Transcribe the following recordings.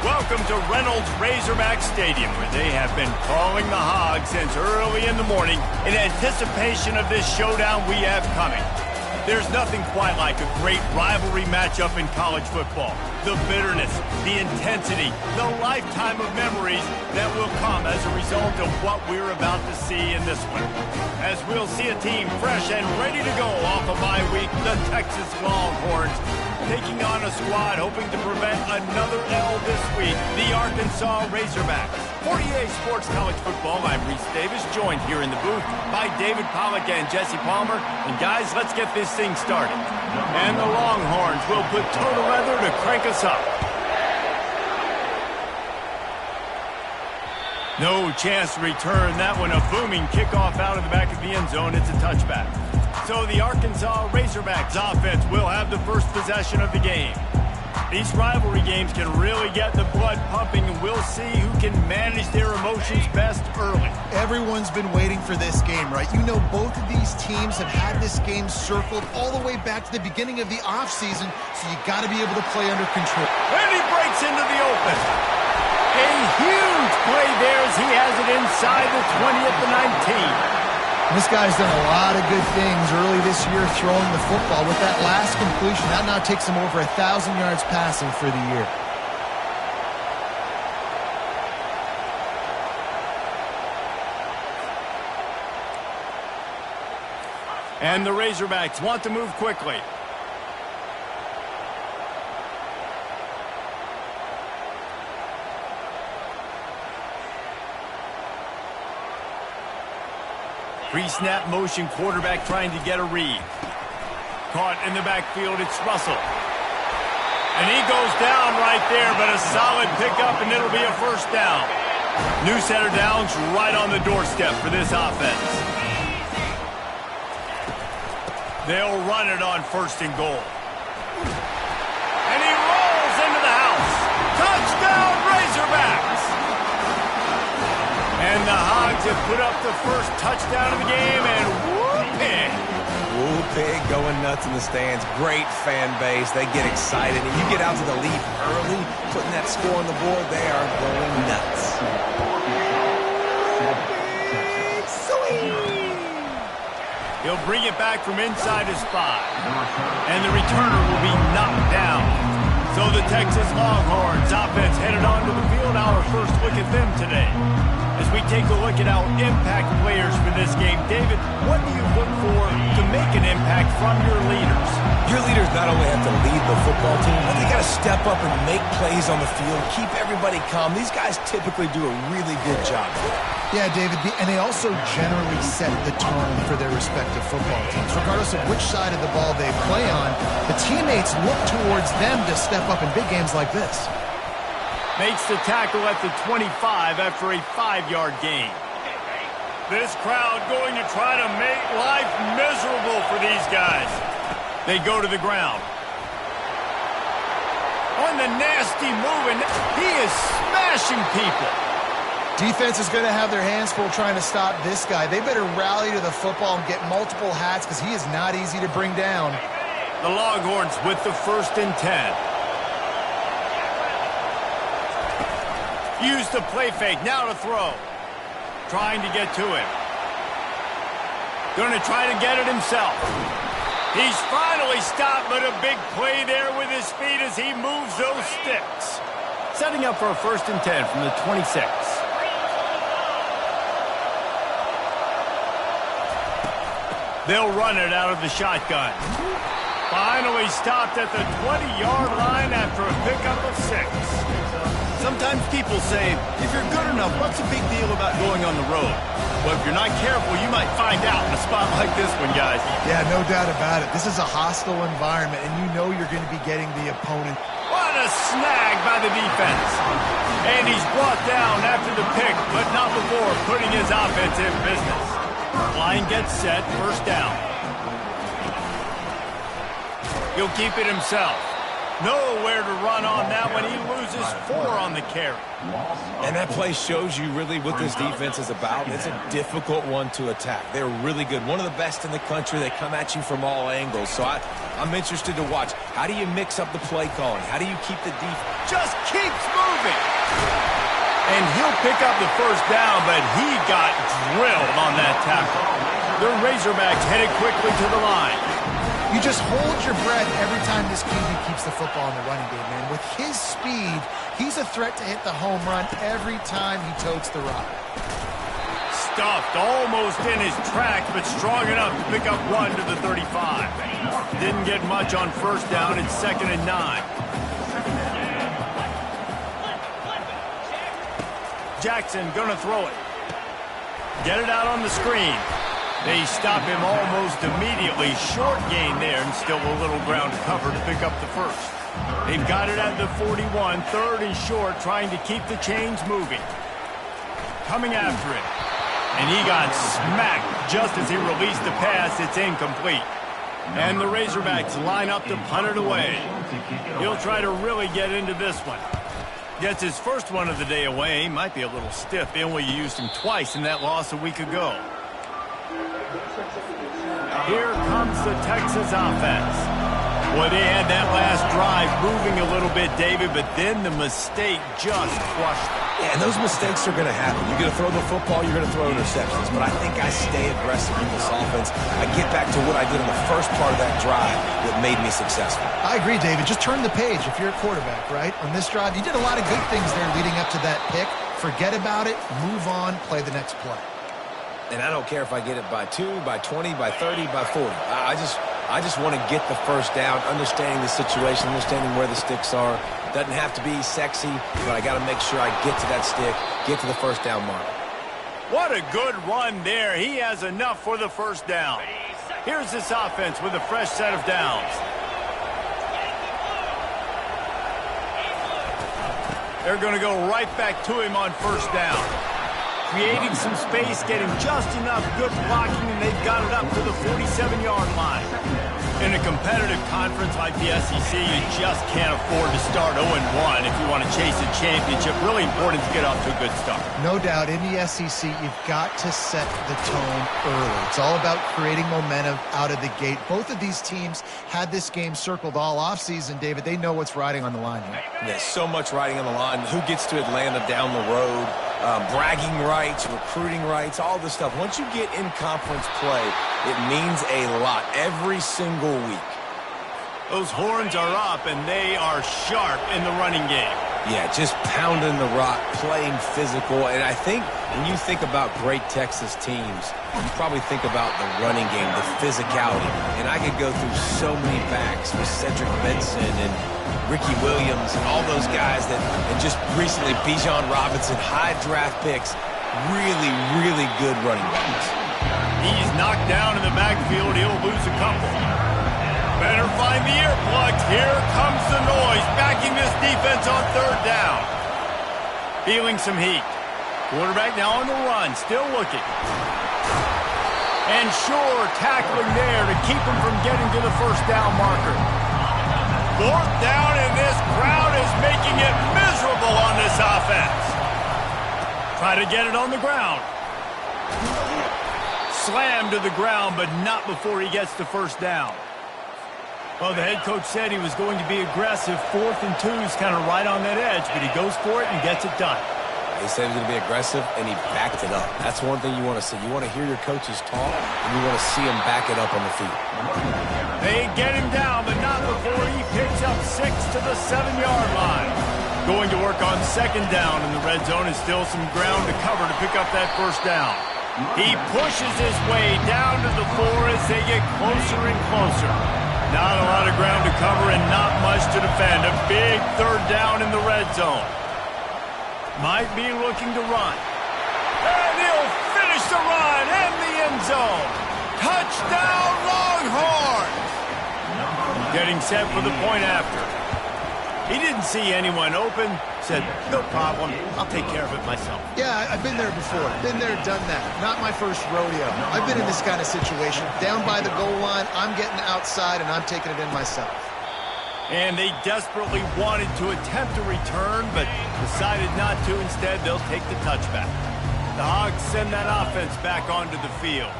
Welcome to Reynolds Razorback Stadium, where they have been calling the Hogs since early in the morning in anticipation of this showdown we have coming. There's nothing quite like a great rivalry matchup in college football. The bitterness, the intensity, the lifetime of memories that will come as a result of what we're about to see in this one. As we'll see a team fresh and ready to go off a bye week, the Texas Longhorns, taking on a squad hoping to prevent another L this week, the Arkansas Razorbacks. For EA Sports College Football, I'm Reese Davis, joined here in the booth by David Pollack and Jesse Palmer. And guys, let's get this thing started. And the Longhorns will put total leather to crank us up. No chance to return that one. A booming kickoff out of the back of the end zone. It's a touchback. So the Arkansas Razorbacks offense will have the first possession of the game. These rivalry games can really get the blood pumping, and we'll see who can manage their emotions best early. Everyone's been waiting for this game, right? You know, both of these teams have had this game circled all the way back to the beginning of the offseason, so you got to be able to play under control. And he breaks into the open. A huge play there as he has it inside the 20 at the 19. This guy's done a lot of good things early this year throwing the football. With that last completion, that now takes him over 1,000 yards passing for the year. And the Razorbacks want to move quickly. Pre-snap motion, quarterback trying to get a read. Caught in the backfield, it's Russell. And he goes down right there, but a solid pickup, and it'll be a first down. New set of downs right on the doorstep for this offense. They'll run it on first and goal. And he rolls into the house. Touchdown, Razorbacks! And the Hogs have put up the first touchdown of the game, and whoop-pig. Whoop-pig going nuts in the stands. Great fan base. They get excited. And you get out to the lead early, putting that score on the board, they are going nuts. He'll bring it back from inside his 5. And the returner will be knocked down. So the Texas Longhorns offense headed onto the field. Our first look at them today. As we take a look at our impact players for this game, David, what do you look for to make an impact from your leaders? Your leaders not only have to lead the football team, but they got to step up and make plays on the field, keep everybody calm. These guys typically do a really good job. Yeah, David, and they also generally set the tone for their respective football teams. Regardless of which side of the ball they play on, the teammates look towards them to step up in big games like this. Makes the tackle at the 25 after a 5-yard gain. This crowd going to try to make life miserable for these guys. They go to the ground. On the nasty move, and he is smashing people. Defense is going to have their hands full trying to stop this guy. They better rally to the football and get multiple hats because he is not easy to bring down. The Longhorns with the 1st and 10. Used the play fake, now to throw. Trying to get to him. Going to try to get it himself. He's finally stopped, but a big play there with his feet as he moves those sticks. Setting up for a 1st and 10 from the 26. They'll run it out of the shotgun. Finally stopped at the 20-yard line after a pickup of 6. Sometimes people say, if you're good enough, what's the big deal about going on the road? Well, if you're not careful, you might find out in a spot like this one, guys. Yeah, no doubt about it. This is a hostile environment, and you know you're going to be getting the opponent. What a snag by the defense. And he's brought down after the pick, but not before putting his offense in business. Line gets set, first down. He'll keep it himself. Nowhere to run on that one. He loses 4 on the carry. And that play shows you really what this defense is about. It's a difficult one to attack. They're really good. One of the best in the country. They come at you from all angles. So I'm interested to watch. How do you mix up the play calling? How do you keep the defense? Just keeps moving. And he'll pick up the first down, but he got drilled on that tackle. The Razorbacks headed quickly to the line. You just hold your breath every time this QB keeps the football in the running game, man. With his speed, he's a threat to hit the home run every time he totes the rock. Stuffed almost in his tracks, but strong enough to pick up 1 to the 35. Didn't get much on first down. It's 2nd and 9. Jackson gonna throw it. Get it out on the screen. They stop him almost immediately. Short gain there, and still a little ground cover to pick up the first. They've got it at the 41, 3rd and short, trying to keep the chains moving. Coming after it. And he got smacked just as he released the pass. It's incomplete. And the Razorbacks line up to punt it away. He'll try to really get into this one. Gets his first one of the day away. Might be a little stiff in where you used him twice in that loss a week ago. Here comes the Texas offense. Boy, they had that last drive moving a little bit, David, but then the mistake just crushed them. Yeah, and those mistakes are going to happen. You're going to throw the football, you're going to throw interceptions. But I think I stay aggressive in this offense. I get back to what I did in the first part of that drive that made me successful. I agree, David. Just turn the page if you're a quarterback, right? On this drive, you did a lot of good things there leading up to that pick. Forget about it, move on, play the next play. And I don't care if I get it by 2, by 20, by 30, by 40. I just want to get the first down, understanding the situation, understanding where the sticks are. Doesn't have to be sexy, but I got to make sure I get to that stick, get to the first down mark. What a good run there. He has enough for the first down. Here's this offense with a fresh set of downs. They're going to go right back to him on first down. Creating some space, getting just enough good blocking, and they've got it up to the 47-yard line. In a competitive conference like the SEC, you just can't afford to start 0-1 if you want to chase a championship. Really important to get off to a good start. No doubt, in the SEC, you've got to set the tone early. It's all about creating momentum out of the gate. Both of these teams had this game circled all offseason, David. They know what's riding on the line here. There's so much riding on the line. Who gets to Atlanta down the road? Bragging rights, recruiting rights, all this stuff. Once you get in conference play, it means a lot every single week. Those horns are up, and they are sharp in the running game. Yeah, just pounding the rock, playing physical. And I think when you think about great Texas teams, you probably think about the running game, the physicality. And I could go through so many backs with Cedric Benson and Ricky Williams and all those guys that, and just recently Bijan Robinson, high draft picks, really, really good running backs. He's knocked down in the backfield. He'll lose a couple. Better find the earplugs. Here comes the noise, backing this defense on third down. Feeling some heat. Quarterback now on the run, still looking. And sure, tackling there to keep him from getting to the first down marker. Fourth down, and this crowd is making it miserable on this offense. Try to get it on the ground. Slammed to the ground, but not before he gets the first down. Well, the head coach said he was going to be aggressive. 4th and 2 is kind of right on that edge, but he goes for it and gets it done. He said he was going to be aggressive, and he backed it up. That's one thing you want to see. You want to hear your coaches talk, and you want to see him back it up on the field. They get him down, but not before he picks up 6 to the 7-yard line. Going to work on second down in the red zone, and still some ground to cover to pick up that first down. He pushes his way down to the 4 as they get closer and closer. Not a lot of ground to cover and not much to defend. A big third down in the red zone. Might be looking to run. And he'll finish the run in the end zone. Touchdown, Longhorns! Getting set for the point after. He didn't see anyone open. Said, no problem. I'll take care of it myself. Yeah, I've been there before. Been there, done that. Not my first rodeo. I've been in this kind of situation. Down by the goal line, I'm getting outside, and I'm taking it in myself. And they desperately wanted to attempt a return, but decided not to. Instead, they'll take the touchback. The Hogs send that offense back onto the field.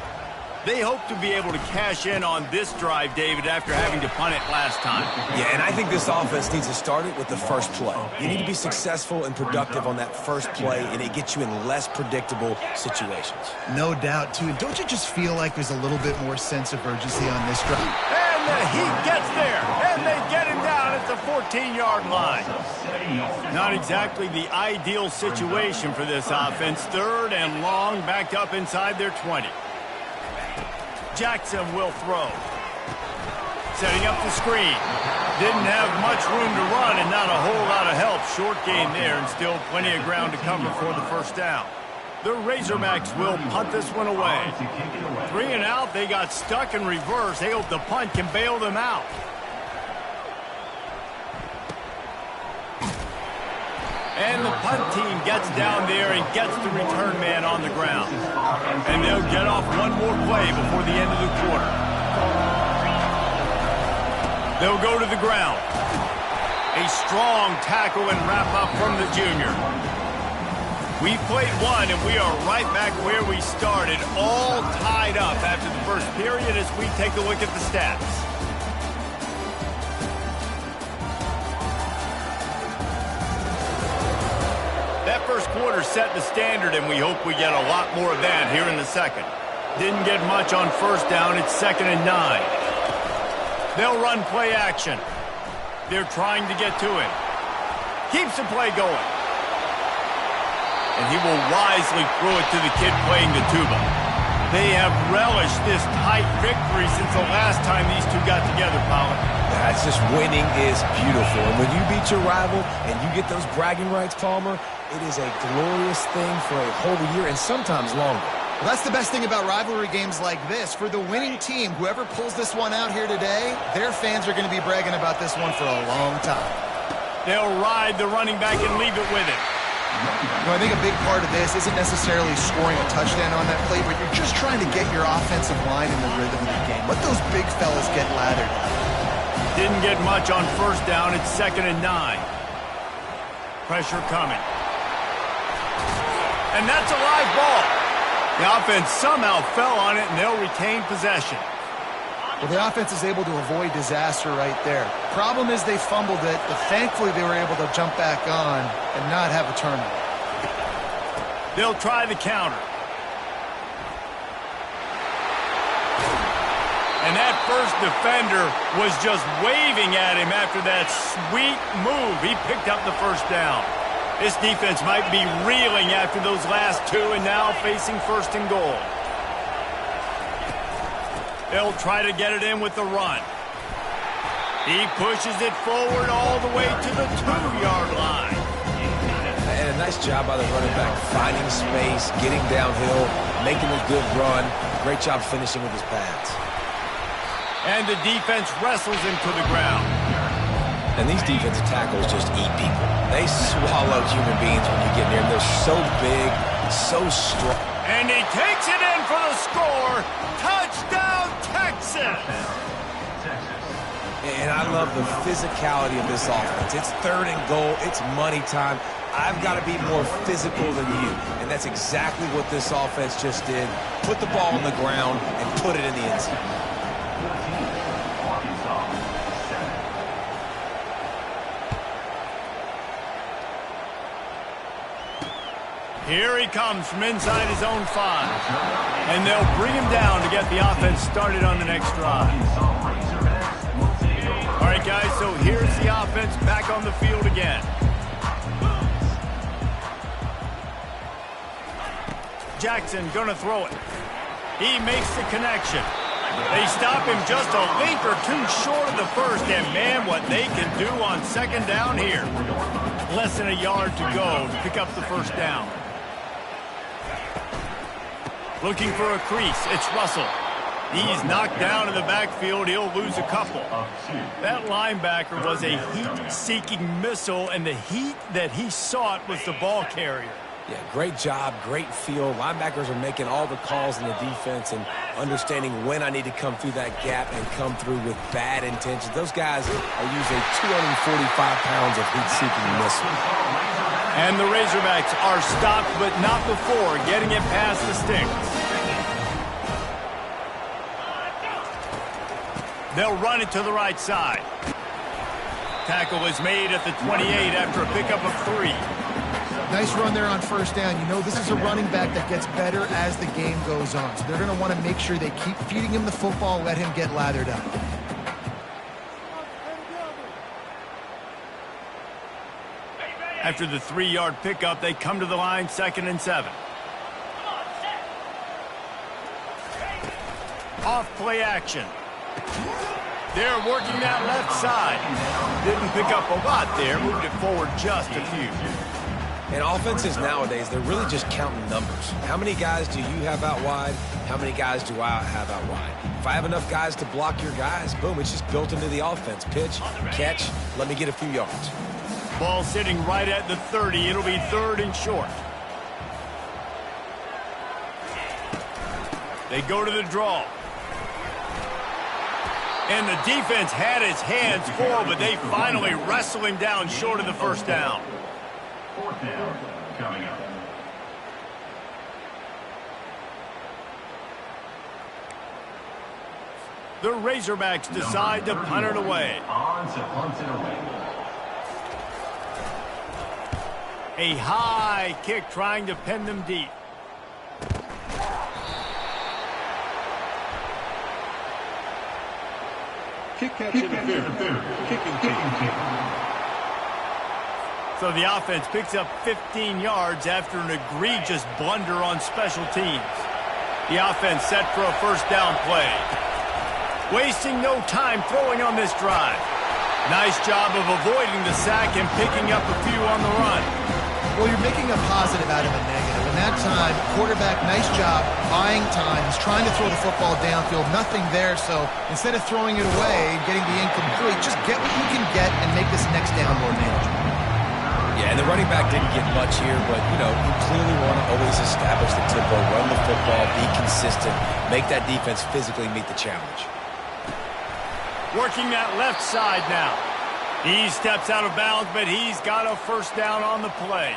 They hope to be able to cash in on this drive, David, after having to punt it last time. Yeah, and I think this offense needs to start it with the first play. You need to be successful and productive on that first play, and it gets you in less predictable situations. No doubt, too. And don't you just feel like there's a little bit more sense of urgency on this drive? And the Heat gets there, and they get him down at the 14-yard line. Not exactly the ideal situation for this offense. 3rd and long, backed up inside their 20. Jackson will throw. Setting up the screen. Didn't have much room to run and not a whole lot of help. Short gain there and still plenty of ground to cover for the first down. The Razorbacks will punt this one away. 3 and out. They got stuck in reverse. They hope the punt can bail them out. And the punt team gets down there and gets the return man on the ground. And they'll get off one more play before the end of the quarter. They'll go to the ground. A strong tackle and wrap-up from the junior. We played one, and we are right back where we started, all tied up after the first period as we take a look at the stats. That first quarter set the standard, and we hope we get a lot more of that here in the second. Didn't get much on first down. It's 2nd and 9. They'll run play action. They're trying to get to him. Keeps the play going. And he will wisely throw it to the kid playing the tuba. They have relished this tight victory since the last time these two got together, Pollard. That's just winning is beautiful. And when you beat your rival and you get those bragging rights, Palmer, it is a glorious thing for a whole year and sometimes longer. Well, that's the best thing about rivalry games like this. For the winning team, whoever pulls this one out here today, their fans are going to be bragging about this one for a long time. They'll ride the running back and leave it with him. You know, I think a big part of this isn't necessarily scoring a touchdown on that play, but you're just trying to get your offensive line in the rhythm of the game. Let those big fellas get lathered. Didn't get much on first down. It's 2nd and 9. Pressure coming. And that's a live ball. The offense somehow fell on it, and they'll retain possession. Well, the offense is able to avoid disaster right there. Problem is they fumbled it, but thankfully they were able to jump back on and not have a turnover. They'll try the counter. And that first defender was just waving at him after that sweet move. He picked up the first down. This defense might be reeling after those last two and now facing 1st and goal. They'll try to get it in with the run. He pushes it forward all the way to the 2-yard line. And a nice job by the running back, finding space, getting downhill, making a good run. Great job finishing with his pads. And the defense wrestles him to the ground. And these defensive tackles just eat people. They swallow human beings when you get near them. They're so big, so strong. And he takes it in for the score. Touchdown, Texas! And I love the physicality of this offense. It's 3rd and goal. It's money time. I've got to be more physical than you. And that's exactly what this offense just did. Put the ball on the ground and put it in the end zone. Here he comes from inside his own 5. And they'll bring him down to get the offense started on the next drive. All right, guys, so here's the offense back on the field again. Jackson gonna throw it. He makes the connection. They stop him just a link or two short of the first, and man, what they can do on 2nd down here. Less than a yard to go to pick up the first down. Looking for a crease. It's Russell. He's knocked down in the backfield. He'll lose a couple. That linebacker was a heat-seeking missile, and the heat that he sought was the ball carrier. Yeah, great job, great feel. Linebackers are making all the calls in the defense and understanding when I need to come through that gap and come through with bad intentions. Those guys are usually 245 pounds of heat-seeking missile. And the Razorbacks are stopped, but not before getting it past the sticks. They'll run it to the right side. Tackle is made at the 28 after a pickup of 3. Nice run there on first down. You know, this is a running back that gets better as the game goes on. So they're going to want to make sure they keep feeding him the football, let him get lathered up. After the 3-yard pickup, they come to the line, 2nd and 7. Off play action. They're working that left side. Didn't pick up a lot there, moved it forward just a few. And offenses nowadays, they're really just counting numbers. How many guys do you have out wide? How many guys do I have out wide? If I have enough guys to block your guys, boom, it's just built into the offense. Pitch, catch, let me get a few yards. Ball sitting right at the 30. It'll be 3rd and short. They go to the draw. And the defense had his hands full, but they finally wrestle him down short of the first down. 4th down coming up. The Razorbacks decide to punt it away. On to punt it away. A high kick trying to pin them deep. Kick catch interference. Kicking team. So the offense picks up 15 yards after an egregious blunder on special teams. The offense set for a first down play. Wasting no time throwing on this drive. Nice job of avoiding the sack and picking up a few on the run. Well, you're making a positive out of a negative. And that time, quarterback, nice job, buying time. He's trying to throw the football downfield. Nothing there, so instead of throwing it away, getting the incomplete, just get what you can get and make this next down more manageable. Yeah, and the running back didn't get much here, but, you know, you clearly want to always establish the tempo, run the football, be consistent, make that defense physically meet the challenge. Working that left side now. He steps out of bounds, but he's got a first down on the play.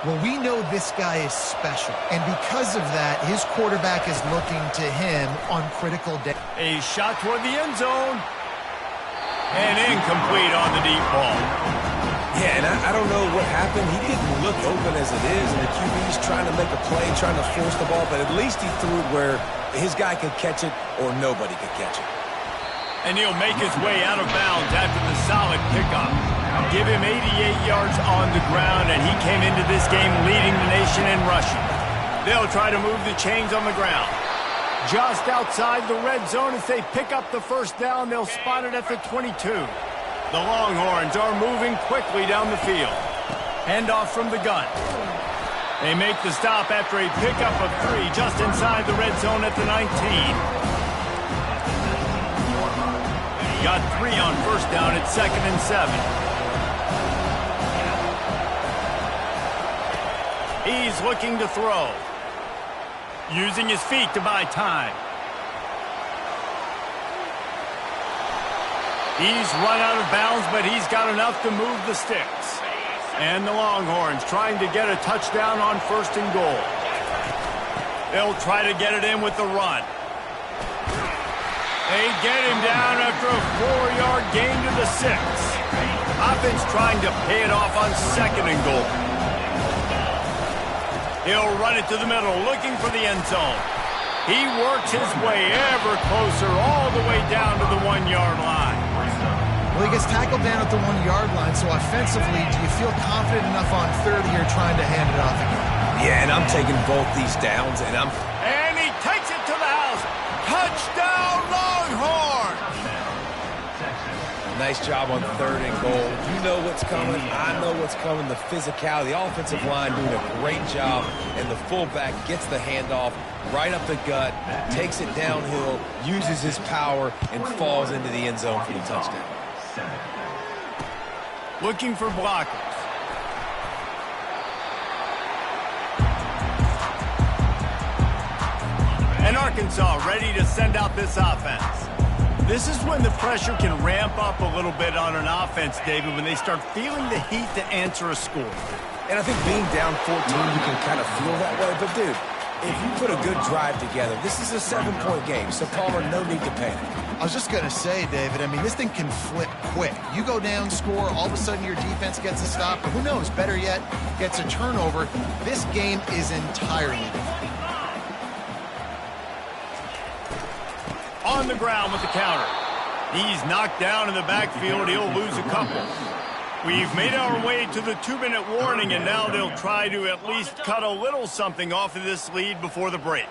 Well, we know this guy is special, and because of that, his quarterback is looking to him on critical day. A shot toward the end zone. And incomplete on the deep ball. Yeah, and I don't know what happened. He didn't look open as it is, and the QB's trying to make a play, trying to force the ball, but at least he threw it where his guy could catch it or nobody could catch it. And he'll make his way out of bounds after the solid pickup. Give him 88 yards on the ground, and he came into this game leading the nation in rushing. They'll try to move the chains on the ground. Just outside the red zone as they pick up the first down, they'll spot it at the 22. The Longhorns are moving quickly down the field. Handoff from the gun. They make the stop after a pickup of 3 just inside the red zone at the 19. Got 3 on first down at 2nd and 7. He's looking to throw. Using his feet to buy time. He's run out of bounds, but he's got enough to move the sticks. And the Longhorns trying to get a touchdown on 1st and goal. They'll try to get it in with the run. They get him down after a 4-yard gain to the 6. Offense trying to pay it off on 2nd and goal. He'll run it to the middle, looking for the end zone. He works his way ever closer, all the way down to the 1-yard line. Well, he gets tackled down at the 1-yard line, so offensively, do you feel confident enough on 3rd here trying to hand it off again? Yeah, and I'm taking both these downs, and And he takes it to the house. Touchdown, Longhorns! Nice job on 3rd and goal. You know what's coming. I know what's coming. The physicality, the offensive line doing a great job, and the fullback gets the handoff right up the gut, takes it downhill, uses his power, and falls into the end zone for the touchdown. Looking for blockers. Arkansas ready to send out this offense. This is when the pressure can ramp up a little bit on an offense, David, when they start feeling the heat to answer a score. And I think being down 14, you can kind of feel that way. But, dude, if you put a good drive together, this is a 7-point game, so Palmer, no need to panic. I was just going to say, David, I mean, this thing can flip quick. You go down, score, all of a sudden your defense gets a stop, or who knows, better yet, gets a turnover. This game is entirely different. On the ground with the counter. He's knocked down in the backfield. He'll lose a couple. We've made our way to the 2-minute warning, and now they'll try to at least cut a little something off of this lead before the break.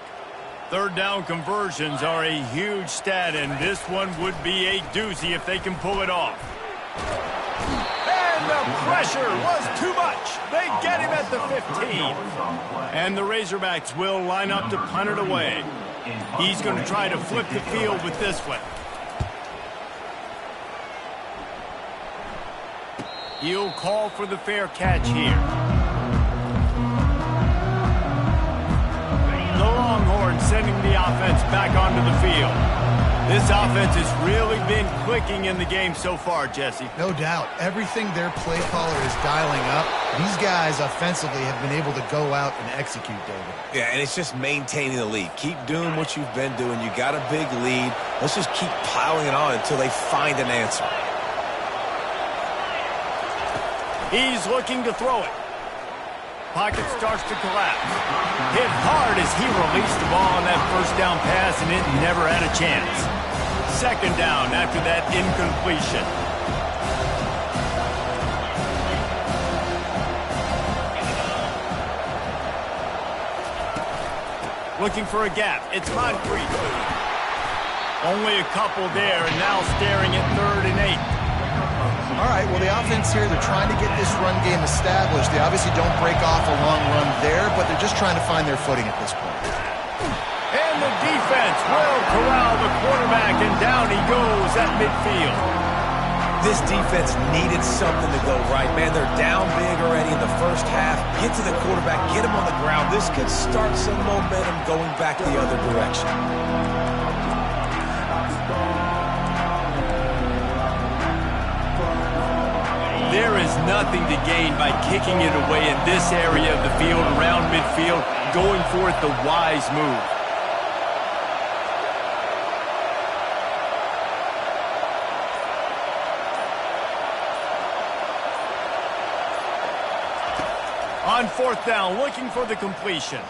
Third down conversions are a huge stat, and this one would be a doozy if they can pull it off. And the pressure was too much. They get him at the 15. And the Razorbacks will line up to punt it away. He's going to try to flip the field with this one. He'll call for the fair catch here. The Longhorns sending the offense back onto the field. This offense has really been clicking in the game so far, Jesse. No doubt. Everything their play caller is dialing up, these guys offensively have been able to go out and execute, David. Yeah, and it's just maintaining the lead. Keep doing what you've been doing. You got a big lead. Let's just keep piling it on until they find an answer. He's looking to throw it. Pocket starts to collapse. Hit hard as he released the ball on that first down pass, and it never had a chance. Second down after that incompletion. Looking for a gap. It's Moncrief. Only a couple there, and now staring at 3rd and 8. All right, well, the offense here, they're trying to get this run game established. They obviously don't break off a long run there, but they're just trying to find their footing at this point. And the defense will corral the quarterback, and down he goes at midfield. This defense needed something to go right, man. They're down big already in the first half. Get to the quarterback, get him on the ground. This could start some momentum going back the other direction. There is nothing to gain by kicking it away in this area of the field, around midfield, going for it the wise move. On 4th down, looking for the completion.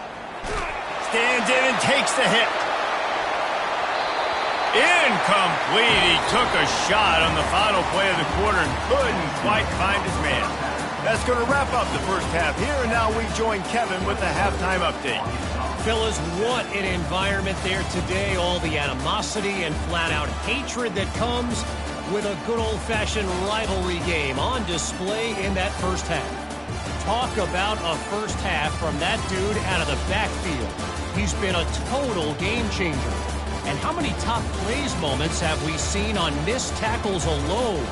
Stands in and takes the hit. Incomplete. He took a shot on the final play of the quarter and couldn't quite find his man. That's going to wrap up the first half here, and now we join Kevin with the halftime update. Fellas, what an environment there today. All the animosity and flat-out hatred that comes with a good old-fashioned rivalry game on display in that first half. Talk about a first half from that dude out of the backfield. He's been a total game changer. And how many top plays moments have we seen on missed tackles alone?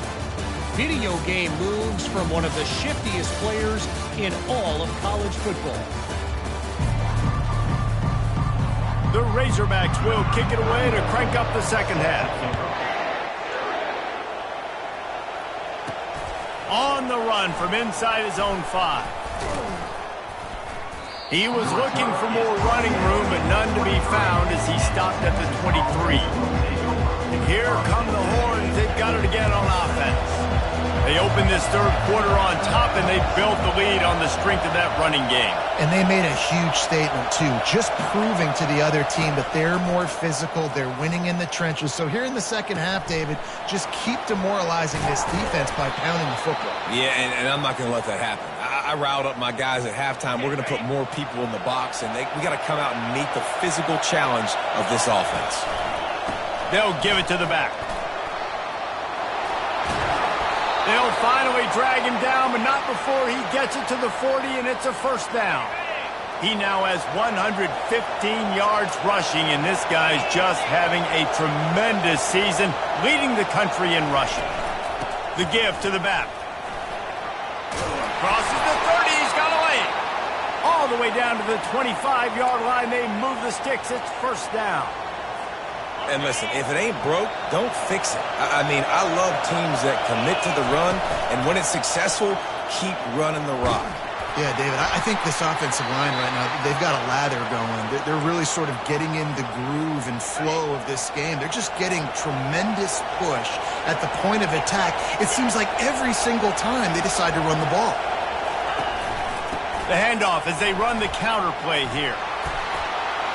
Video game moves from one of the shiftiest players in all of college football. The Razorbacks will kick it away to crank up the second half. On the run from inside his own 5. He was looking for more running room, but none to be found as he stopped at the 23. And here come the Horns. They've got it again on offense. They opened this third quarter on top, and they built the lead on the strength of that running game. And they made a huge statement, too, just proving to the other team that they're more physical, they're winning in the trenches. So here in the second half, David, just keep demoralizing this defense by pounding the football. Yeah, and I'm not going to let that happen. I riled up my guys at halftime. We're going to put more people in the box, and we got to come out and meet the physical challenge of this offense. They'll give it to the back. They'll finally drag him down, but not before he gets it to the 40, and it's a first down. He now has 115 yards rushing, and this guy's just having a tremendous season, leading the country in rushing. The give to the back. Crosses the 30, he's got to lay it. All all the way down to the 25-yard line. They move the sticks. It's first down. And listen, if it ain't broke, don't fix it. I mean, I love teams that commit to the run, and when it's successful, keep running the rock. Yeah, David, I think this offensive line right now, they've got a lather going. They're really sort of getting in the groove and flow of this game. They're just getting tremendous push at the point of attack. It seems like every single time they decide to run the ball. The handoff as they run the counter play here.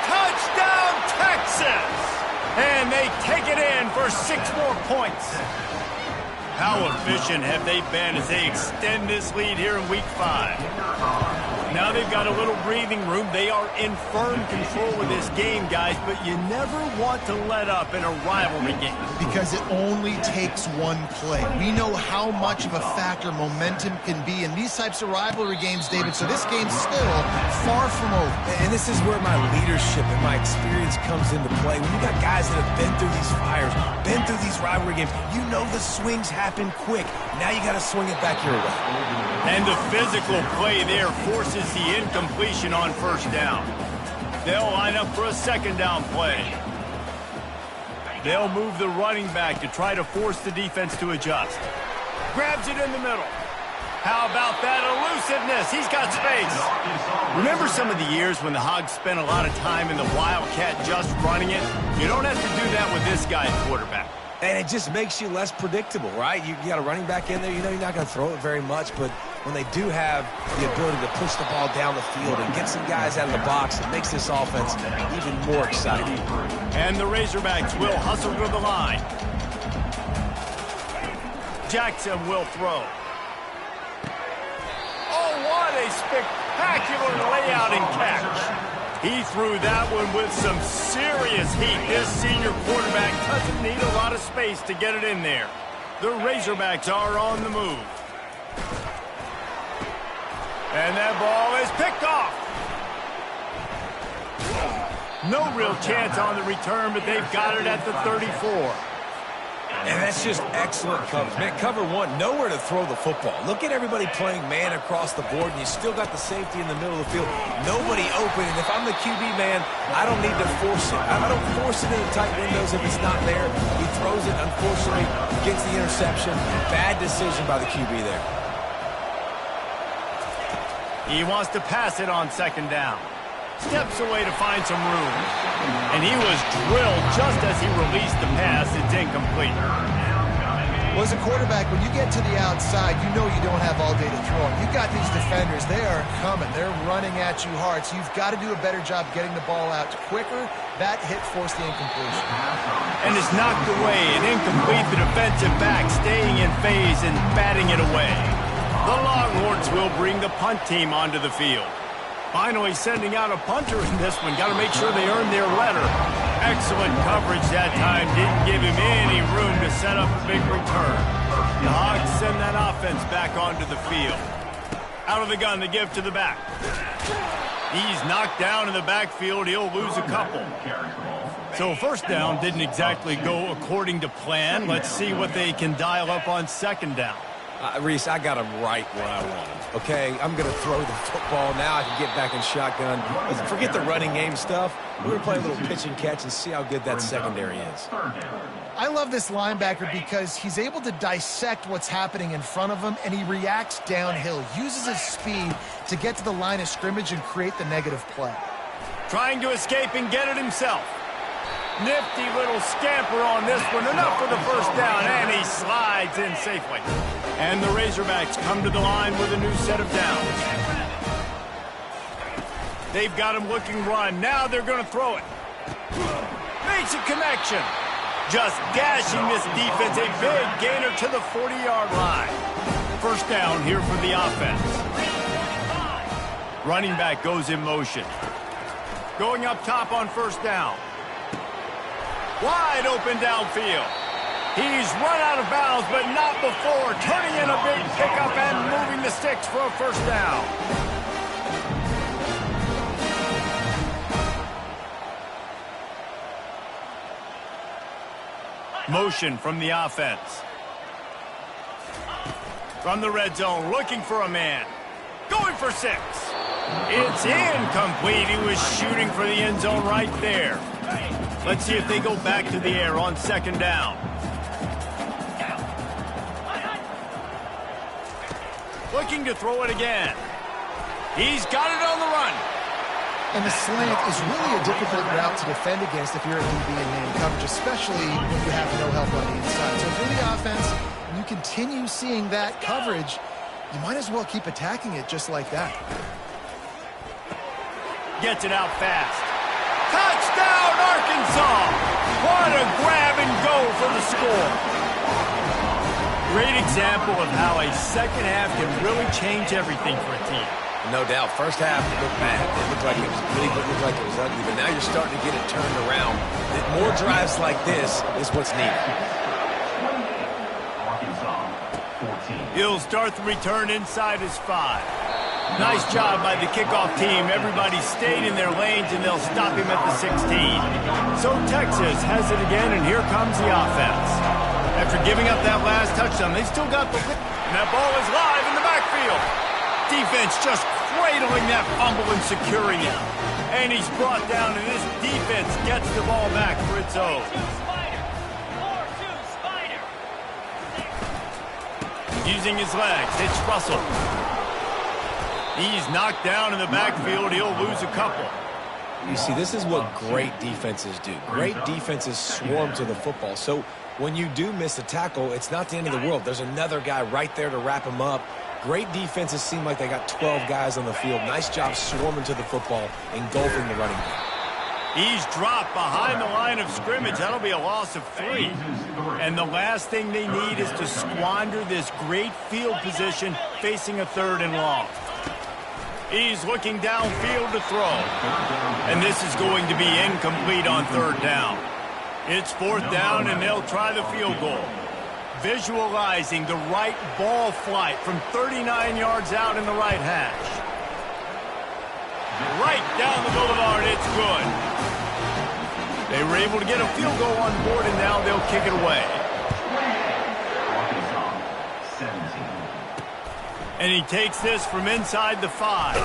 Touchdown, Texas! And they take it in for 6 more points. How efficient have they been as they extend this lead here in Week 5? Now they've got a little breathing room. They are in firm control of this game, guys, but you never want to let up in a rivalry game. Because it only takes one play. We know how much of a factor momentum can be in these types of rivalry games, David, so this game's still far from over. And this is where my leadership and my experience comes into play. When you got guys that have been through these fires, been through these rivalry games, you know the swings happen quick. Now you got to swing it back your way. And the physical play there forces the incompletion on first down. They'll line up for a second down play. They'll move the running back to try to force the defense to adjust. Grabs it in the middle. How about that elusiveness? He's got space. Remember some of the years when the Hogs spent a lot of time in the Wildcat just running it? You don't have to do that with this guy at quarterback. And it just makes you less predictable, right? You got a running back in there. You know you're not going to throw it very much, but when they do have the ability to push the ball down the field and get some guys out of the box, it makes this offense even more exciting. And the Razorbacks will hustle to the line. Jackson will throw. Oh, what a spectacular layout and catch. He threw that one with some serious heat. This senior quarterback doesn't need a lot of space to get it in there. The Razorbacks are on the move. And that ball is picked off. No real chance on the return, but they've got it at the 34. And that's just excellent coverage. Man, cover one, nowhere to throw the football. Look at everybody playing man across the board, and you still got the safety in the middle of the field. Nobody open, and if I'm the QB, man, I don't need to force it. I don't force it into tight windows if it's not there. He throws it, unfortunately, gets the interception. Bad decision by the QB there. He wants to pass it on second down. Steps away to find some room. And he was drilled just as he released the pass. It's incomplete. Well, as a quarterback, when you get to the outside, you know you don't have all day to throw. You've got these defenders. They are coming. They're running at you hard. So you've got to do a better job getting the ball out quicker. That hit forced the incompletion. And it's knocked away. An incomplete. The defensive back staying in phase and batting it away. The Longhorns will bring the punt team onto the field. Finally sending out a punter in this one. Got to make sure they earn their letter. Excellent coverage that time. Didn't give him any room to set up a big return. The Hogs send that offense back onto the field. Out of the gun, the give to the back. He's knocked down in the backfield. He'll lose a couple. So first down didn't exactly go according to plan. Let's see what they can dial up on second down. Reese, I got him right where I want him. Okay, I'm going to throw the football. Now I can get back in shotgun. Forget the running game stuff. We're going to play a little pitch and catch and see how good that secondary is. I love this linebacker because he's able to dissect what's happening in front of him, and he reacts downhill, uses his speed to get to the line of scrimmage and create the negative play. Trying to escape and get it himself. Nifty little scamper on this one. Enough for the first down, and he slides in safely. And the Razorbacks come to the line with a new set of downs. They've got him looking run. Now they're going to throw it. Makes a connection. Just gashing this defense. A big gainer to the 40-yard line. First down here for the offense. Running back goes in motion. Going up top on first down. Wide open downfield. He's run out of bounds, but not before. Turning in a big pickup and moving the sticks for a first down. Motion from the offense. From the red zone, looking for a man. Going for 6. It's incomplete. He was shooting for the end zone right there. Let's see if they go back to the air on second down. Looking to throw it again. He's got it on the run. And the slant is really a difficult route to defend against if you're a DB in man coverage, especially when you have no help on the inside. So for the offense, you continue seeing that coverage, you might as well keep attacking it just like that. Gets it out fast. Touchdown, Arkansas! What a grab and go for the score. Great example of how a second half can really change everything for a team. No doubt. First half, it looked bad. It looked like it was bleak. It looked like it was ugly. But now you're starting to get it turned around. More drives like this is what's needed. He'll start the return inside his 5. Nice job by the kickoff team. Everybody stayed in their lanes, and they'll stop him at the 16. So Texas has it again, and here comes the offense. After giving up that last touchdown, they still got the... And that ball is live in the backfield. Defense just cradling that fumble and securing it. And he's brought down, and this defense gets the ball back for its own. Using his legs, it's Russell. He's knocked down in the backfield. He'll lose a couple. You see, this is what great defenses do. Great defenses swarm to the football. So when you do miss a tackle, it's not the end of the world. There's another guy right there to wrap him up. Great defenses seem like they got 12 guys on the field. Nice job swarming to the football, engulfing the running back. He's dropped behind the line of scrimmage. That'll be a loss of 3. And the last thing they need is to squander this great field position facing a 3rd and long. He's looking downfield to throw. And this is going to be incomplete on 3rd down. It's 4th down, and they'll try the field goal. Visualizing the right ball flight from 39 yards out in the right hash. Right down the boulevard, it's good. They were able to get a field goal on board, and now they'll kick it away. And he takes this from inside the 5.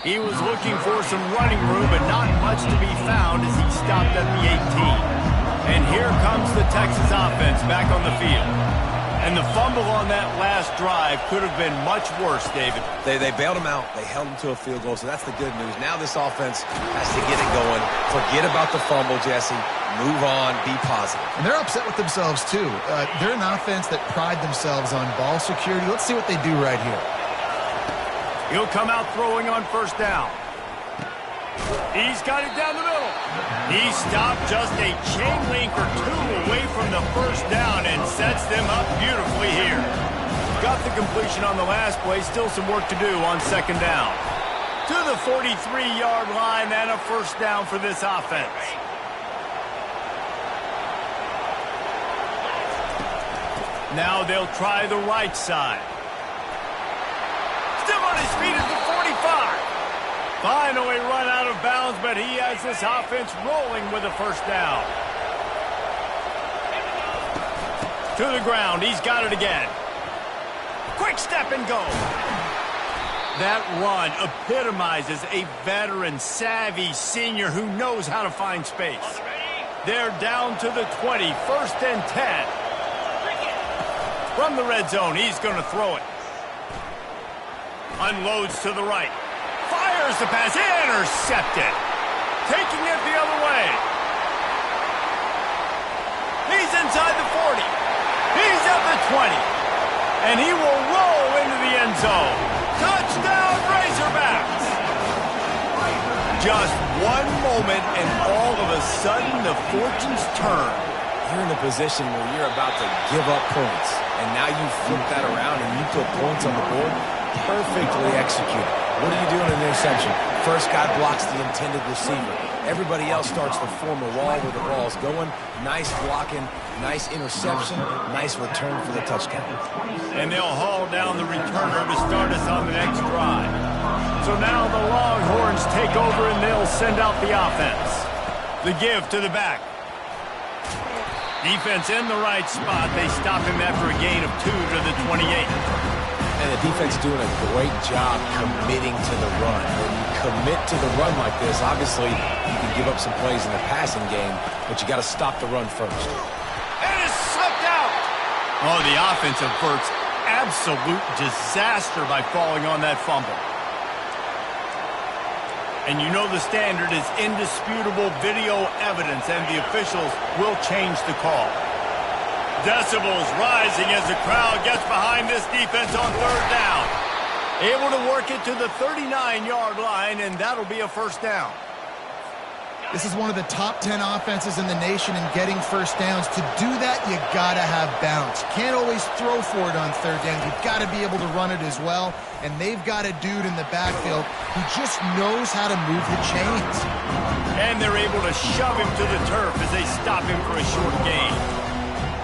He was looking for some running room, but not much to be found as he stopped at the 18. And here comes the Texas offense back on the field. And the fumble on that last drive could have been much worse, David. They bailed him out. They held him to a field goal, so that's the good news. Now this offense has to get it going. Forget about the fumble, Jesse. Move on. Be positive. And they're upset with themselves, too. They're an offense that pride themselves on ball security. Let's see what they do right here. He'll come out throwing on 1st down. He's got it down the middle. He stopped just a chain link or 2 away from the 1st down and sets them up beautifully here. Got the completion on the last play. Still some work to do on 2nd down. To the 43-yard line and a 1st down for this offense. Now they'll try the right side. Still on his feet at the 45. Finally run out of bounds, but he has this offense rolling with a 1st down. To the ground. He's got it again. Quick step and go. That run epitomizes a veteran, savvy senior who knows how to find space. They're down to the 20. 1st and 10. From the red zone, he's going to throw it. Unloads to the right. Fires the pass. Intercepted. Taking it the other way. He's inside the 40. He's at the 20. And he will roll into the end zone. Touchdown, Razorbacks. Just one moment, and all of a sudden, the fortunes turn. You're in a position where you're about to give up points, and now you flip that around and you put points on the board. Perfectly executed. What do you do in an interception? First guy blocks the intended receiver. Everybody else starts to form a wall where the ball's going. Nice blocking, nice interception, nice return for the touchdown. And they'll haul down the returner to start us on the next drive. So now the Longhorns take over and they'll send out the offense. The give to the back. Defense in the right spot. They stop him after a gain of 2 to the 28. And the defense doing a great job committing to the run. When you commit to the run like this, obviously you can give up some plays in the passing game, but you got to stop the run first. It is slipped out. Oh, the offense averts absolute disaster by falling on that fumble. And you know the standard is indisputable video evidence, and the officials will change the call. Decibels rising as the crowd gets behind this defense on third down. Able to work it to the 39-yard line, and that'll be a first down. This is one of the top 10 offenses in the nation in getting first downs. To do that, you got to have bounce. You can't always throw for it on third down. You've got to be able to run it as well. And they've got a dude in the backfield who just knows how to move the chains. And they're able to shove him to the turf as they stop him for a short gain.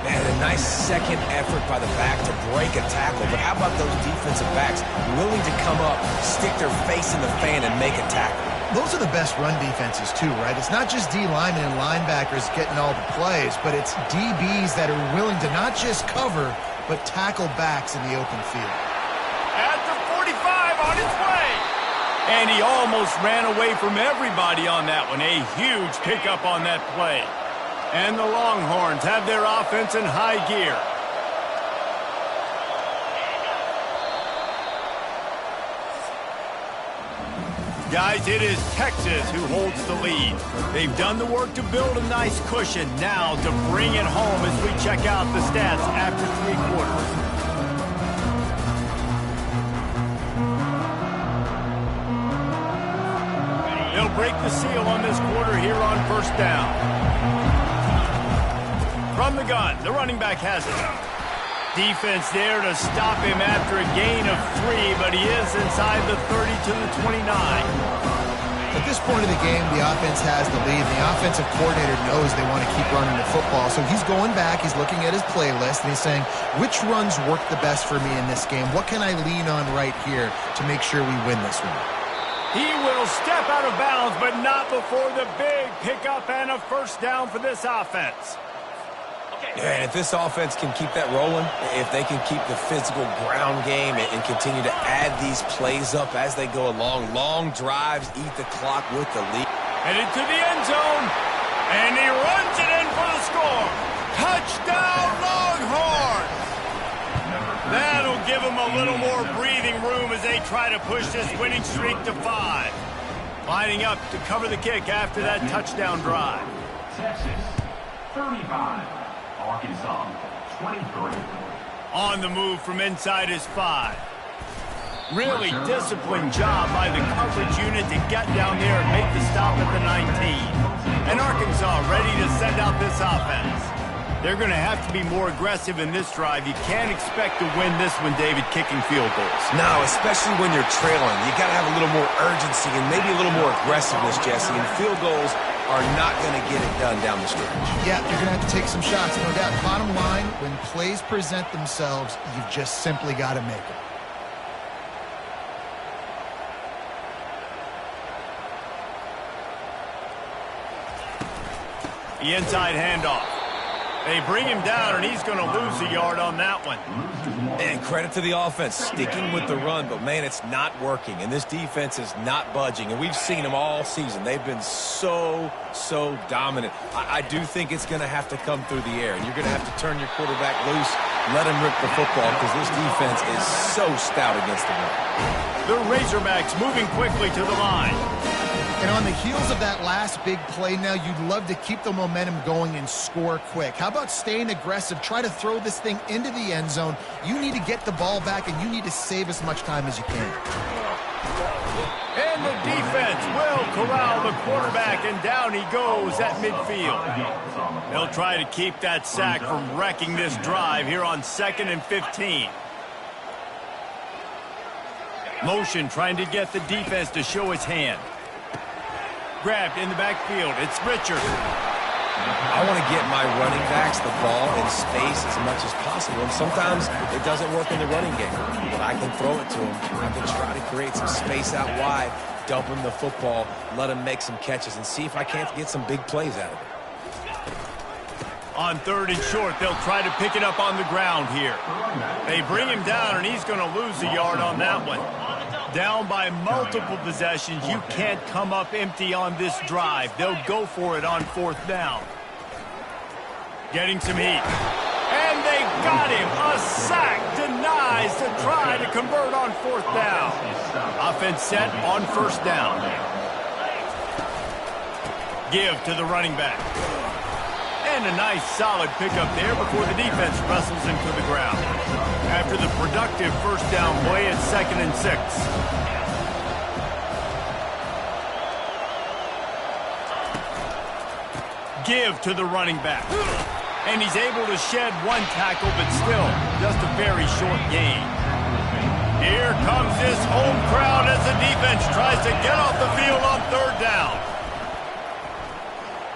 And a nice second effort by the back to break a tackle. But how about those defensive backs willing to come up, stick their face in the fan, and make a tackle? Those are the best run defenses too, right? It's not just D linemen and linebackers getting all the plays, but it's DBs that are willing to not just cover, but tackle backs in the open field. At the 45 on its way. And he almost ran away from everybody on that one. A huge pickup on that play. And the Longhorns have their offense in high gear. Guys, it is Texas who holds the lead. They've done the work to build a nice cushion. Now to bring it home as we check out the stats after 3 quarters. They'll break the seal on this quarter here on first down. From the gun, the running back has it. Defense there to stop him after a gain of 3, but he is inside the 30 to the 29. At this point of the game, the offense has the lead. The offensive coordinator knows they want to keep running the football, so he's going back, he's looking at his playlist, and he's saying, which runs work the best for me in this game? What can I lean on right here to make sure we win this one? He will step out of bounds, but not before the big pickup and a first down for this offense. Yeah, and if this offense can keep that rolling, if they can keep the physical ground game and continue to add these plays up as they go along, long drives, eat the clock with the lead. Headed to the end zone, and he runs it in for the score. Touchdown, Longhorns! That'll give them a little more breathing room as they try to push this winning streak to 5. Lining up to cover the kick after that touchdown drive. Texas, 35. Arkansas, 23. On the move from inside his 5. Really disciplined job by the coverage unit to get down there and make the stop at the 19. And Arkansas ready to send out this offense. They're going to have to be more aggressive in this drive. You can't expect to win this one, David, kicking field goals. No, especially when you're trailing. You got to have a little more urgency and maybe a little more aggressiveness, Jesse. And field goals are not going to get it done down the stretch. Yeah, you're going to have to take some shots, no doubt. Bottom line, when plays present themselves, you've just simply got to make them. The inside handoff. They bring him down, and he's going to lose a yard on that one. And credit to the offense, sticking with the run, but, man, it's not working. And this defense is not budging. And we've seen them all season. They've been so dominant. I do think it's going to have to come through the air. And you're going to have to turn your quarterback loose, let him rip the football, because this defense is so stout against the run. The Razorbacks moving quickly to the line. And on the heels of that last big play now, you'd love to keep the momentum going and score quick. How about staying aggressive? Try to throw this thing into the end zone. You need to get the ball back, and you need to save as much time as you can. And the defense will corral the quarterback, and down he goes at midfield. They'll try to keep that sack from wrecking this drive here on 2nd and 15. Motion trying to get the defense to show its hand. Grabbed in the backfield. It's Richard. I want to get my running backs the ball in space as much as possible. And sometimes it doesn't work in the running game. But I can throw it to them. I can try to create some space out wide, dump him the football, let him make some catches, and see if I can't get some big plays out of it. On 3rd and short, they'll try to pick it up on the ground here. They bring him down, and he's going to lose a yard on that one. Down by multiple possessions, you can't come up empty on this drive. They'll go for it on 4th down. Getting some heat. And they got him. A sack denies to try to convert on 4th down. Offense set on 1st down. Give to the running back. And a nice solid pickup there before the defense wrestles him to the ground. After the productive 1st down play, it's 2nd and 6. Give to the running back. And he's able to shed 1 tackle, but still just a very short gain. Here comes this home crowd as the defense tries to get off the field on 3rd down.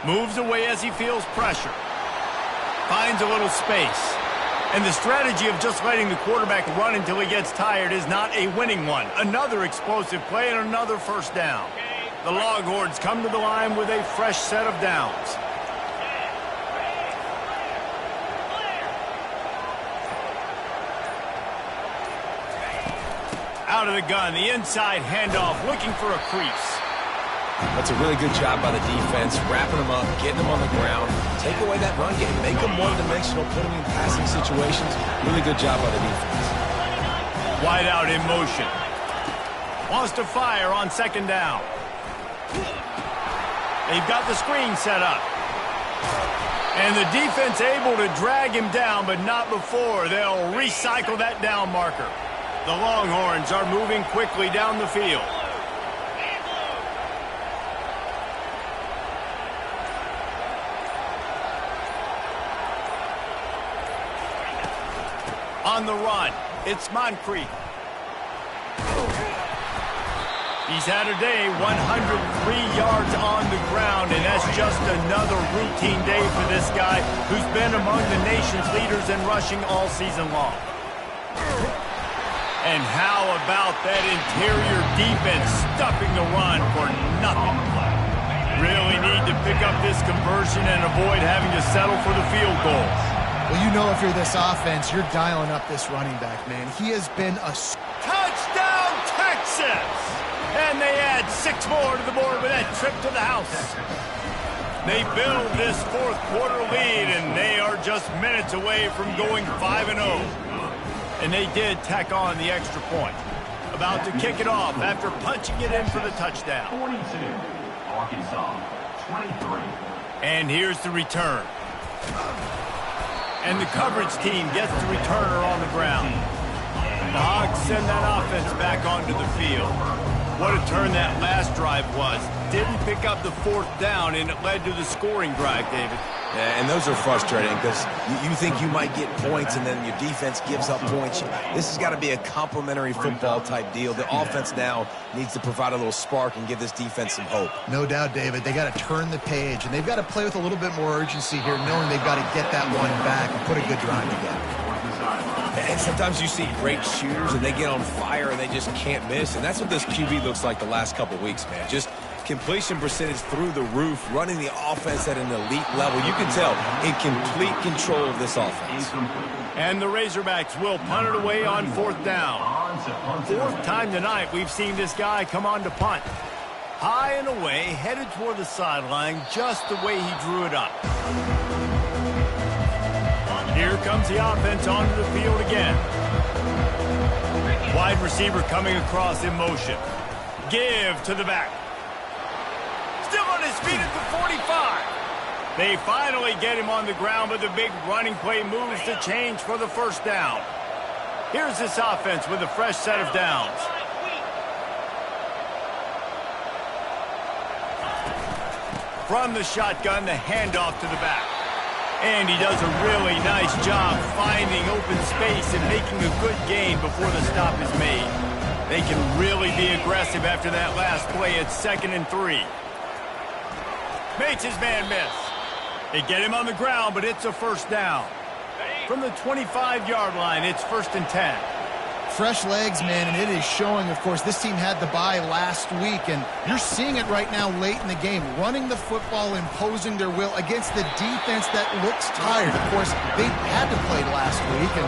Moves away as he feels pressure. Finds a little space. And the strategy of just letting the quarterback run until he gets tired is not a winning one. Another explosive play and another 1st down. The Longhorns come to the line with a fresh set of downs. Out of the gun, the inside handoff, looking for a crease. That's a really good job by the defense, wrapping them up, getting them on the ground, take away that run game, make them one-dimensional, put them in passing situations. Really good job by the defense. Wide out in motion. Wants to fire on 2nd down. They've got the screen set up. And the defense able to drag him down, but not before. They'll recycle that down marker. The Longhorns are moving quickly down the field. On the run, it's Moncrief. He's had a day, 103 yards on the ground, and that's just another routine day for this guy who's been among the nation's leaders in rushing all season long. And how about that interior defense stuffing the run for nothing? Really need to pick up this conversion and avoid having to settle for the field goal. Well, you know if you're this offense, you're dialing up this running back, man. He has been a... Touchdown, Texas! And they add 6 more to the board with that trip to the house. They build this 4th quarter lead, and they are just minutes away from going 5-0. And they did tack on the extra point. About to kick it off after punching it in for the touchdown. 42, Arkansas, 23. And here's the return. And the coverage team gets the returner on the ground. The Hogs send that offense back onto the field. What a turn that last drive was. Didn't pick up the 4th down, and it led to the scoring drive, David. Yeah, and those are frustrating because you think you might get points and then your defense gives up points. This has got to be a complementary football type deal. The offense now needs to provide a little spark and give this defense some hope. No doubt, David. They got to turn the page, and they've got to play with a little bit more urgency here, knowing they've got to get that one back and put a good drive together. And sometimes you see great shooters and they get on fire and they just can't miss. And that's what this QB looks like the last couple weeks, man. Just completion percentage through the roof, running the offense at an elite level. You can tell in complete control of this offense. And the Razorbacks will punt it away on 4th down. 4th time tonight we've seen this guy come on to punt. High and away, headed toward the sideline, just the way he drew it up. Here comes the offense onto the field again. Wide receiver coming across in motion. Give to the back. Still on his feet at the 45. They finally get him on the ground, but the big running play moves to change for the 1st down. Here's this offense with a fresh set of downs. From the shotgun, the handoff to the back. And he does a really nice job finding open space and making a good gain before the stop is made. They can really be aggressive after that last play. It's 2nd and 3. Makes his man miss. They get him on the ground, but it's a 1st down. From the 25-yard line, it's 1st and 10. Fresh legs, man, and it is showing, of course, this team had the bye last week, and you're seeing it right now late in the game, running the football, imposing their will against the defense that looks tired. Of course, they had to play last week, and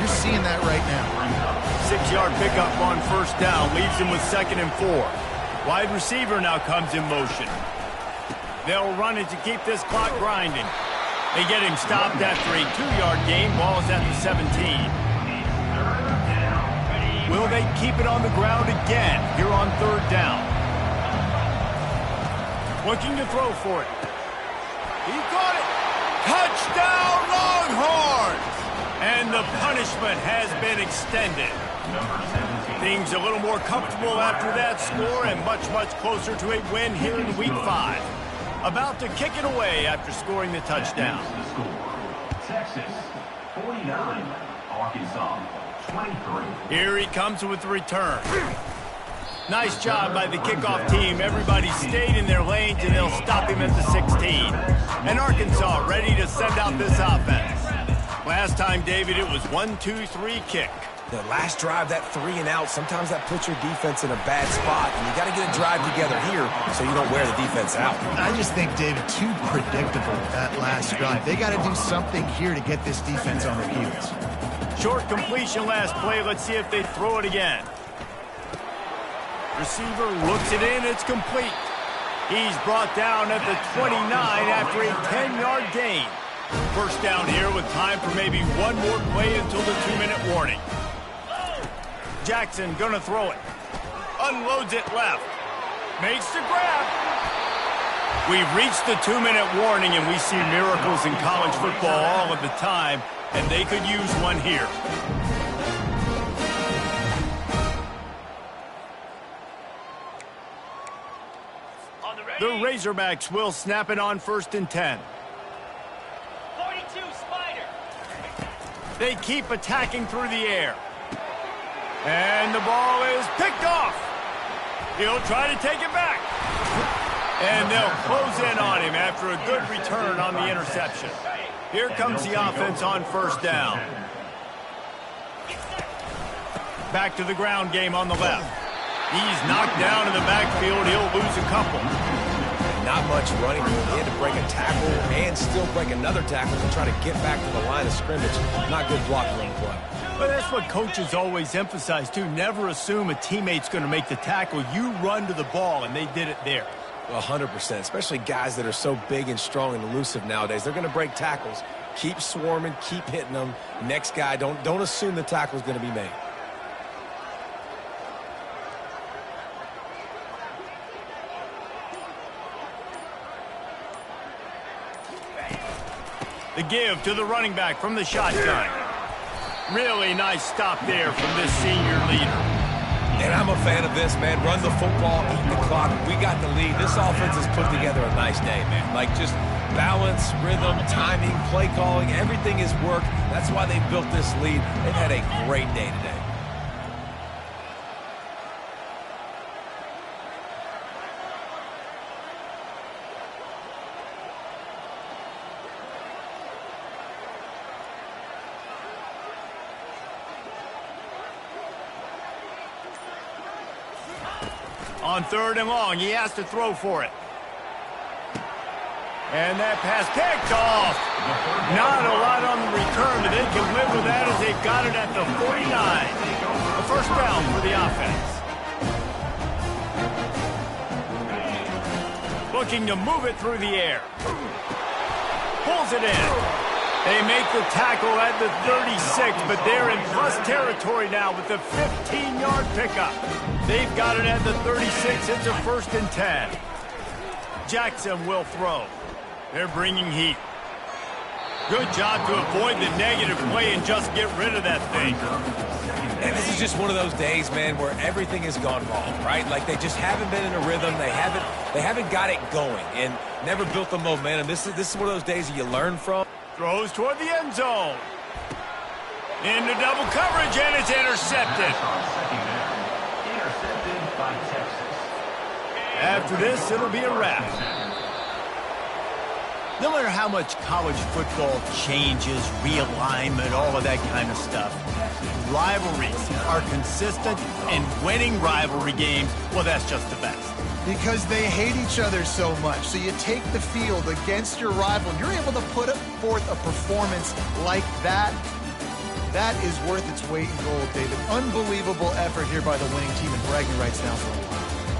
you're seeing that right now. 6-yard pickup on first down leaves him with 2nd and 4. Wide receiver now comes in motion. They'll run it to keep this clock grinding. They get him stopped after a 2-yard gain. Ball's at the 17. Will they keep it on the ground again here on 3rd down? Looking to throw for it. He caught it. Touchdown, Longhorns! And the punishment has been extended. Things a little more comfortable after that score and much, much closer to a win here in Week 5. About to kick it away after scoring the touchdown. Texas, 49. Arkansas, 23. Here he comes with the return. Nice job by the kickoff team. Everybody stayed in their lanes, and they'll stop him at the 16. And Arkansas ready to send out this offense. Last time, David, it was 1-2-3 kick. The last drive, that 3 and out, sometimes that puts your defense in a bad spot, and you got to get a drive together here so you don't wear the defense out. I just think, David, too predictable, that last drive. They got to do something here to get this defense on their heels. Short completion last play. Let's see if they throw it again. Receiver looks it in. It's complete. He's brought down at the 29 after a 10-yard gain. First down here with time for maybe one more play until the 2-minute warning. Jackson gonna throw it. Unloads it left. Makes the grab. We've reached the 2-minute warning, and we see miracles in college football all of the time, and they could use one here. The Razorbacks will snap it on 1st and 10. 42, Spider. They keep attacking through the air. And the ball is picked off. He'll try to take it back. And they'll close in on him after a good return on the interception. Here comes the offense on 1st down. Back to the ground game on the left. He's knocked down in the backfield. He'll lose a couple. Not much running. He had to break a tackle and still break another tackle to try to get back to the line of scrimmage. Not good blocking on the play. But that's what coaches always emphasize, too. Never assume a teammate's going to make the tackle. You run to the ball, and they did it there. 100%, especially guys that are so big and strong and elusive nowadays. They're going to break tackles. Keep swarming, keep hitting them. Next guy, don't assume the tackle's going to be made. The give to the running back from the shotgun. Really nice stop there from this senior leader. And I'm a fan of this, man. Run the football, eat the clock. We got the lead. This offense has put together a nice day, man. Like just balance, rhythm, timing, play calling, everything has worked. That's why they built this lead. They've had a great day today. On 3rd and long, he has to throw for it. And that pass picked off. Not a lot on the return, but they can live with that as they've got it at the 49. A first down for the offense. Looking to move it through the air. Pulls it in. They make the tackle at the 36, but they're in plus territory now with the 15-yard pickup. They've got it at the 36. It's a 1st and 10. Jackson will throw. They're bringing heat. Good job to avoid the negative play and just get rid of that thing. And this is just one of those days, man, where everything has gone wrong, right? Like they just haven't been in a rhythm. They haven't got it going and never built the momentum. This is one of those days that you learn from. Throws toward the end zone. Into double coverage, and it's intercepted. Intercepted by Texas. After this, it'll be a wrap. No matter how much college football changes, realignment, all of that kind of stuff, rivalries are consistent, and winning rivalry games, well, that's just the best. Because they hate each other so much. So you take the field against your rival, and you're able to put forth a performance like that. That is worth its weight in gold, David. Unbelievable effort here by the winning team, and bragging rights now for a while.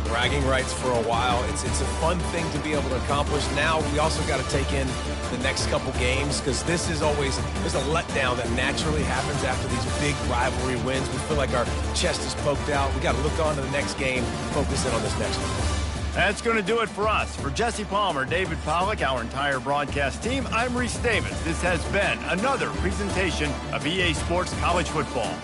Bragging rights for a while. It's a fun thing to be able to accomplish. Now we also got to take in the next couple games, because this is always, there's a letdown that naturally happens after these big rivalry wins. We feel like our chest is poked out. We got to look on to the next game, focus in on this next one. That's going to do it for us. For Jesse Palmer, David Pollack, our entire broadcast team, I'm Reese Davis. This has been another presentation of EA Sports College Football.